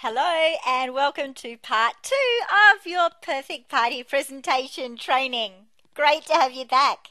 Hello and welcome to part 2 of your Perfect Party presentation training. Great to have you back.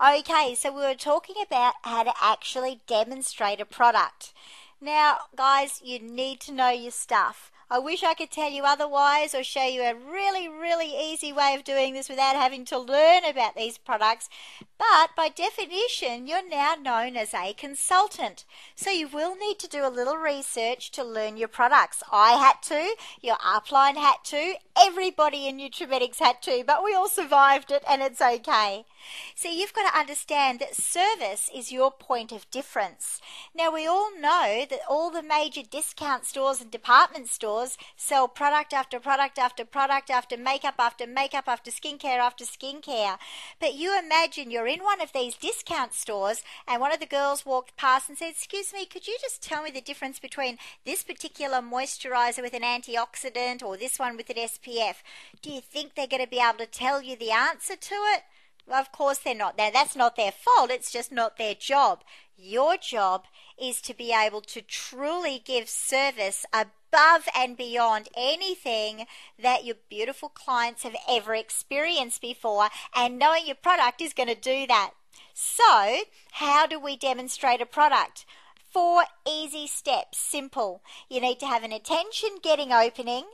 Okay, so we were talking about how to actually demonstrate a product. Now, guys, you need to know your stuff. I wish I could tell you otherwise or show you a really easy way of doing this without having to learn about these products. But by definition, you're now known as a consultant. So you will need to do a little research to learn your products. I had to, your upline had to, everybody in Nutrimetics had to, but we all survived it and it's okay. So you've got to understand that service is your point of difference. Now we all know that all the major discount stores and department stores sell product after product after product after makeup after makeup after skincare. But you imagine you're in one of these discount stores and one of the girls walked past and said, "Excuse me, could you just tell me the difference between this particular moisturizer with an antioxidant or this one with an SPF?" Do you think they're going to be able to tell you the answer to it? Well, of course they're not. Now, that's not their fault. It's just not their job. Your job is to be able to truly give service above and beyond anything that your beautiful clients have ever experienced before, and knowing your product is going to do that. So, how do we demonstrate a product? 4 easy steps, simple. You need to have an attention-getting opening,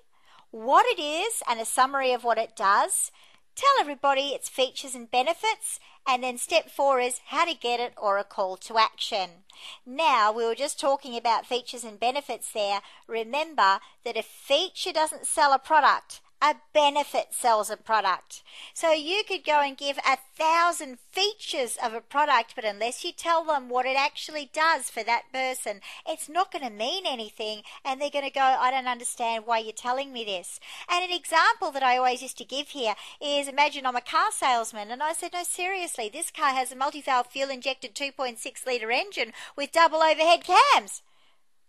what it is and a summary of what it does. Tell everybody its features and benefits, and then step 4 is how to get it or a call to action. Now, we were just talking about features and benefits there. Remember that a feature doesn't sell a product. A benefit sells a product. So you could go and give 1,000 features of a product, but unless you tell them what it actually does for that person, it's not going to mean anything, and they're going to go, "I don't understand why you're telling me this." And an example that I always used to give here is, imagine I'm a car salesman, and I said, "No, seriously, this car has a multi-valve fuel-injected 2.6-litre engine with double overhead cams."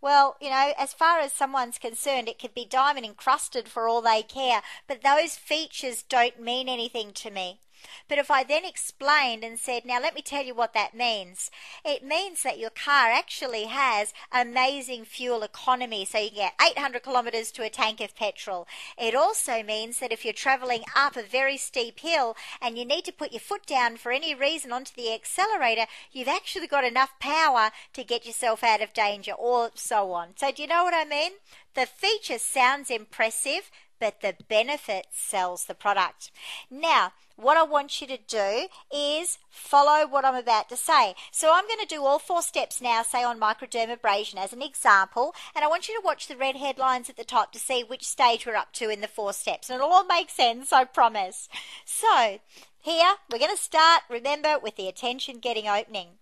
Well, you know, as far as someone's concerned, it could be diamond encrusted for all they care, but those features don't mean anything to me. But if I then explained and said, "Now let me tell you what that means," it means that your car actually has amazing fuel economy, so you can get 800 kilometers to a tank of petrol. It also means that if you're traveling up a very steep hill and you need to put your foot down for any reason onto the accelerator, you've actually got enough power to get yourself out of danger, or so on. So do you know what I mean? The feature sounds impressive, but the benefit sells the product. Now, what I want you to do is follow what I'm about to say. So I'm going to do all 4 steps now, say on microdermabrasion as an example, and I want you to watch the red headlines at the top to see which stage we're up to in the 4 steps. And it'll all make sense, I promise. So here, we're going to start, remember, with the attention-getting opening.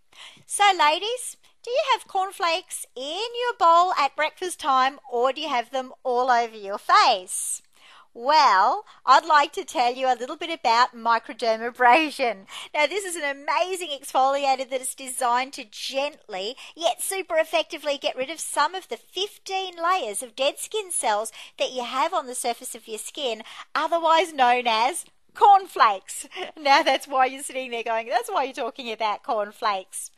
So ladies, do you have cornflakes in your bowl at breakfast time, or do you have them all over your face? Well, I'd like to tell you a little bit about microdermabrasion. Now, this is an amazing exfoliator that is designed to gently, yet super effectively, get rid of some of the 15 layers of dead skin cells that you have on the surface of your skin, otherwise known as cornflakes. Now that's why you're sitting there going, that's why you're talking about cornflakes.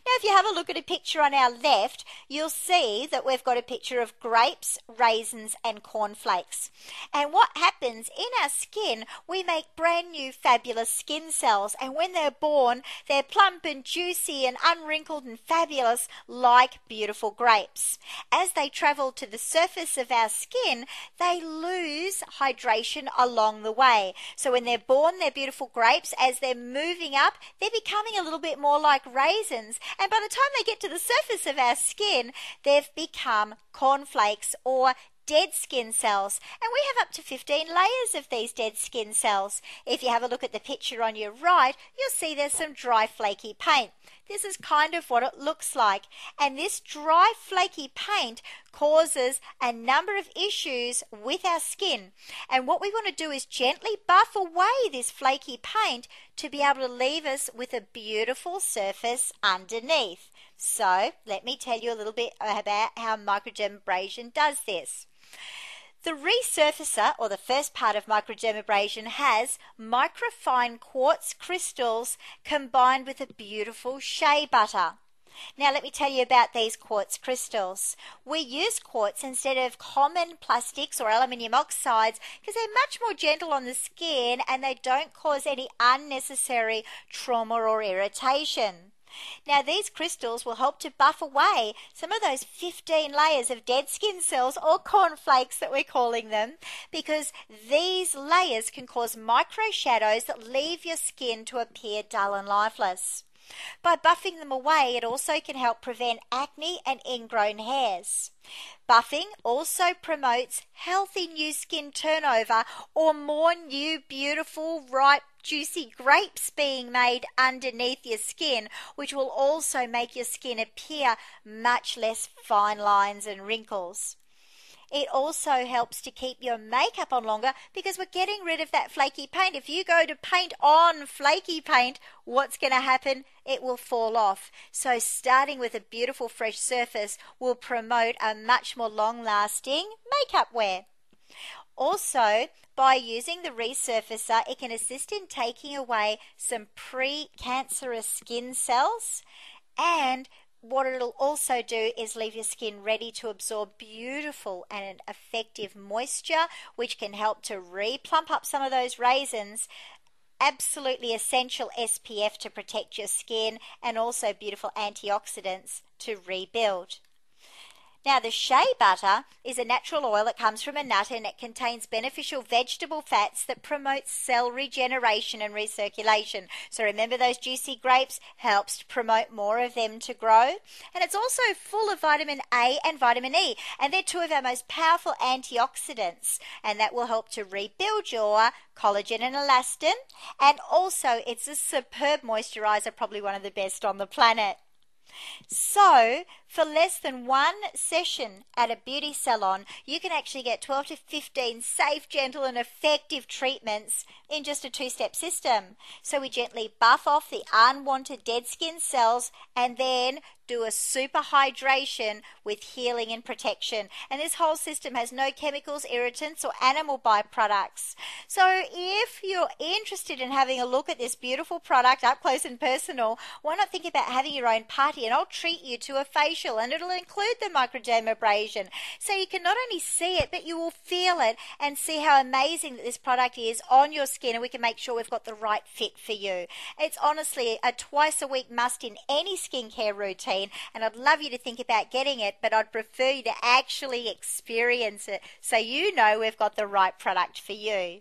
Now if you have a look at a picture on our left, you'll see that we've got a picture of grapes, raisins and cornflakes. And what happens in our skin, we make brand new fabulous skin cells, and when they're born, they're plump and juicy and unwrinkled and fabulous like beautiful grapes. As they travel to the surface of our skin, they lose hydration along the way. So when they're born, they're beautiful grapes. As they're moving up, they're becoming a little bit more like raisins. And by the time they get to the surface of our skin, they've become cornflakes or dead skin cells. And we have up to 15 layers of these dead skin cells. If you have a look at the picture on your right, you'll see there's some dry flaky paint. This is kind of what it looks like. And this dry flaky paint causes a number of issues with our skin. And what we want to do is gently buff away this flaky paint to be able to leave us with a beautiful surface underneath. So let me tell you a little bit about how microdermabrasion does this. The resurfacer, or the first part of microdermabrasion, has microfine quartz crystals combined with a beautiful shea butter. Now let me tell you about these quartz crystals. We use quartz instead of common plastics or aluminium oxides because they're much more gentle on the skin and they don't cause any unnecessary trauma or irritation. Now these crystals will help to buff away some of those 15 layers of dead skin cells or cornflakes that we're calling them, because these layers can cause micro shadows that leave your skin to appear dull and lifeless. By buffing them away, it also can help prevent acne and ingrown hairs. Buffing also promotes healthy new skin turnover or more new, beautiful, ripe, juicy grapes being made underneath your skin, which will also make your skin appear much less fine lines and wrinkles. It also helps to keep your makeup on longer because we're getting rid of that flaky paint. If you go to paint on flaky paint, what's going to happen? It will fall off. So starting with a beautiful fresh surface will promote a much more long-lasting makeup wear. Also, by using the resurfacer, it can assist in taking away some pre-cancerous skin cells, and what it'll also do is leave your skin ready to absorb beautiful and effective moisture, which can help to re-plump up some of those raisins. Absolutely essential SPF to protect your skin, and also beautiful antioxidants to rebuild. Now, the shea butter is a natural oil that comes from a nut, and it contains beneficial vegetable fats that promote cell regeneration and recirculation. So remember, those juicy grapes helps to promote more of them to grow. And it's also full of vitamin A and vitamin E, and they're two of our most powerful antioxidants, and that will help to rebuild your collagen and elastin. And also, it's a superb moisturizer, probably one of the best on the planet. So, for less than one session at a beauty salon, you can actually get 12 to 15 safe, gentle, and effective treatments in just a two-step system. So we gently buff off the unwanted dead skin cells and then do a super hydration with healing and protection. And this whole system has no chemicals, irritants, or animal byproducts. So if you're interested in having a look at this beautiful product up close and personal, why not think about having your own party, and I'll treat you to a facial, and it'll include the microdermabrasion. So you can not only see it, but you will feel it and see how amazing that this product is on your skin, and we can make sure we've got the right fit for you. It's honestly a twice a week must in any skincare routine, and I'd love you to think about getting it, but I'd prefer you to actually experience it so you know we've got the right product for you.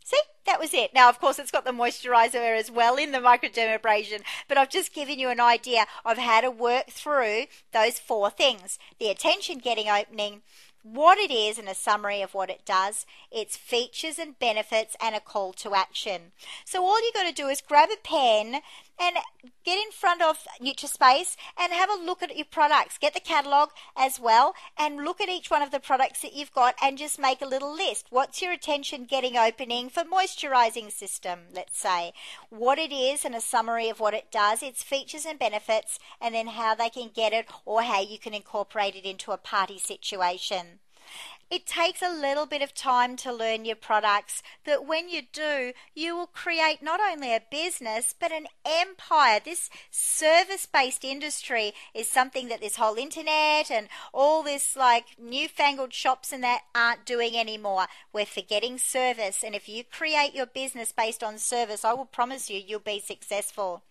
See, that was it. Now, of course, it's got the moisturizer as well in the microdermabrasion, but I've just given you an idea of how to work through those four things: the attention getting opening, what it is and a summary of what it does, its features and benefits, and a call to action. So all you got to do is grab a pen and get in front of Nutrispace and have a look at your products. Get the catalogue as well and look at each one of the products that you've got and just make a little list. What's your attention getting opening for moisturizing system, let's say? What it is and a summary of what it does, its features and benefits, and then how they can get it or how you can incorporate it into a party situation. It takes a little bit of time to learn your products, but when you do, you will create not only a business, but an empire. This service-based industry is something that this whole internet and all this like newfangled shops and that aren't doing anymore. We're forgetting service, and if you create your business based on service, I will promise you, you'll be successful.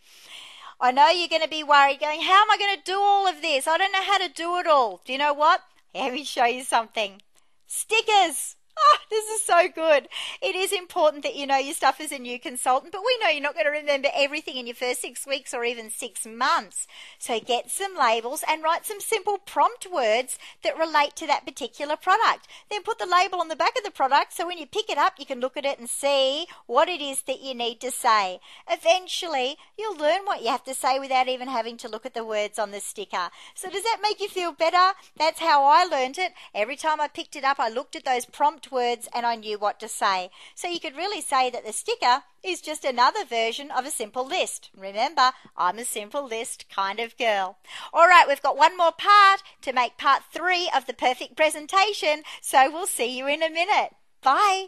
I know you're going to be worried, going, how am I going to do all of this? I don't know how to do it all. Do you know what? Let me show you something. Stickers! Oh, this is so good. It is important that you know your stuff as a new consultant, but we know you're not going to remember everything in your first 6 weeks or even 6 months. So get some labels and write some simple prompt words that relate to that particular product. Then put the label on the back of the product so when you pick it up, you can look at it and see what it is that you need to say. Eventually, you'll learn what you have to say without even having to look at the words on the sticker. So does that make you feel better? That's how I learned it. Every time I picked it up, I looked at those prompt words and I knew what to say. So you could really say that the sticker is just another version of a simple list. Remember, I'm a simple list kind of girl. All right, we've got one more part to make part 3 of the perfect presentation, so we'll see you in a minute. Bye.